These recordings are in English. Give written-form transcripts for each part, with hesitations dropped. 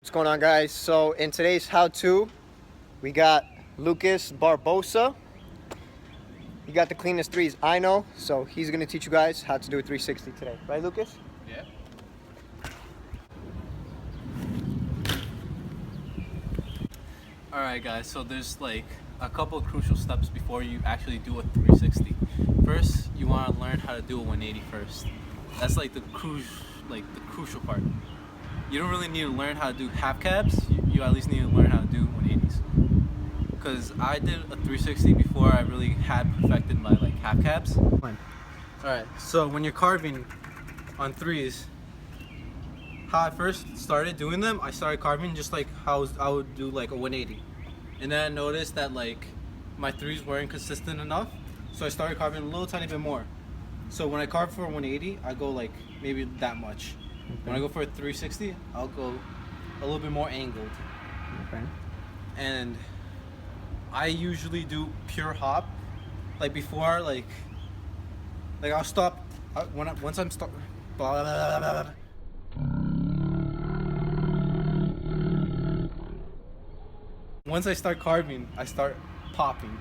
What's going on, guys? So in today's how-to, we got Lucas Barbosa. He got the cleanest threes I know, so he's gonna teach you guys how to do a 360 today. Right, Lucas? Yeah. Alright guys, so there's like a couple of crucial steps before you actually do a 360. First, you want to learn how to do a 180 first. That's like the crucial part. You don't really need to learn how to do half cabs, you at least need to learn how to do 180s. Because I did a 360 before I really had perfected my like half cabs. Alright, so when you're carving on threes, how I first started doing them, I started carving just like how I would do like a 180. And then I noticed that like my threes weren't consistent enough, so I started carving a little tiny bit more. So when I carve for a 180, I go like maybe that much. Okay. When I go for a 360, I'll go a little bit more angled. Okay. And I usually do pure hop, like before, like I'll stop once I'm stop. Once I start carving, I start popping.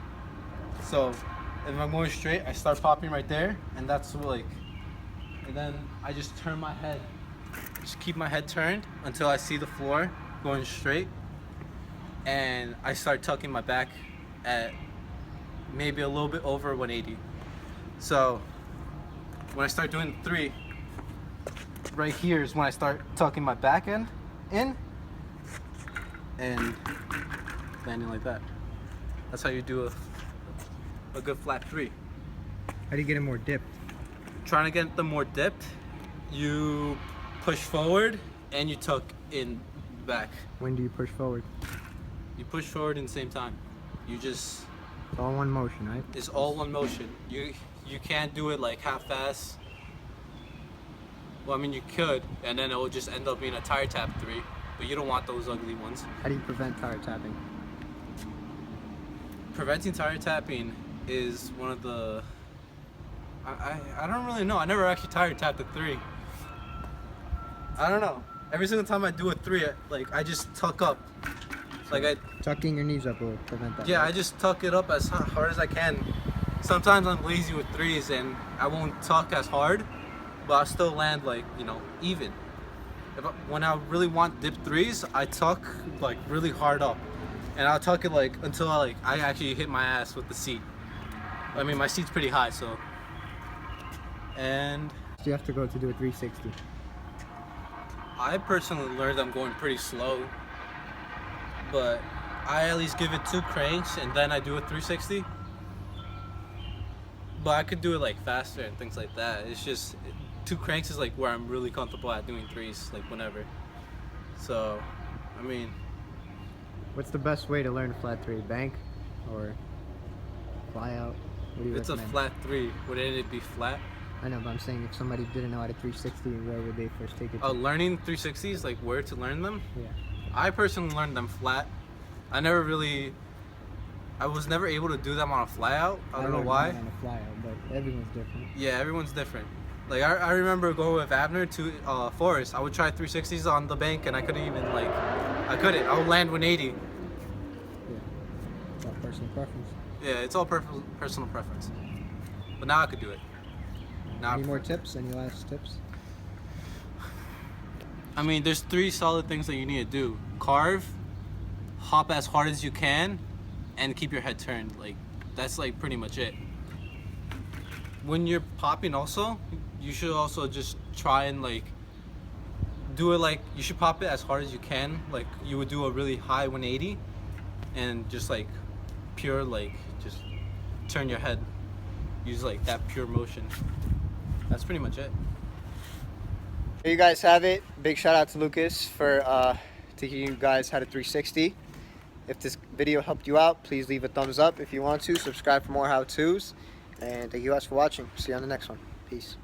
So if I'm going straight, I start popping right there, and that's like, and then I just turn my head, just keep my head turned until I see the floor going straight, and I start tucking my back at maybe a little bit over 180. So when I start doing three, right here is when I start tucking my back end in and landing like that. That's how you do a good flat three. How do you get it more dipped? Trying to get them more dipped, you push forward and you tuck in back. When do you push forward? You push forward in the same time. You just... It's all one motion, right? It's all one motion. You can't do it like half fast. Well, I mean you could, and then it will just end up being a tire tap three, but you don't want those ugly ones. How do you prevent tire tapping? Preventing tire tapping is one of the... I don't really know. I never actually tire tapped a three. I don't know. Every single time I do a three, I just tuck up. Tucking your knees up will prevent that. Yeah, right? I just tuck it up as hard as I can. Sometimes I'm lazy with threes and I won't tuck as hard, but I'll still land even. When I really want dip threes, I tuck like really hard up, and I'll tuck it until I actually hit my ass with the seat. I mean, my seat's pretty high, so. And So you have to go to do a 360. I personally learned I'm going pretty slow, but I at least give it 2 cranks and then I do a 360. But I could do it faster and things like that. It's just 2 cranks is where I'm really comfortable at doing threes, whenever. So, I mean, What's the best way to learn a flat three? Bank or flyout? What do you it's recommend? a flat three. Wouldn't it be flat? I know, but I'm saying if somebody didn't know how to 360, where would they first take it? Oh, learning 360s, where to learn them? Yeah. I personally learned them flat. I was never able to do them on a flyout. I don't know why. On a flyout, but everyone's different. Yeah, everyone's different. I remember going with Abner to Forest. I would try 360s on the bank and I couldn't even I would land 180. Yeah. It's all personal preference. Yeah, it's all personal preference. But now I could do it. Now Any more tips? Any last tips? I mean, there's 3 solid things that you need to do. Carve, hop as hard as you can, and keep your head turned. That's pretty much it. When you're popping also, you should also just try and do it you should pop it as hard as you can. You would do a really high 180 and just pure just turn your head. Use that pure motion. That's pretty much it. There you guys have it. Big shout out to Lucas for teaching you guys how to 360. If this video helped you out, please leave a thumbs up if you want to. Subscribe for more how-tos. And thank you guys for watching. See you on the next one. Peace.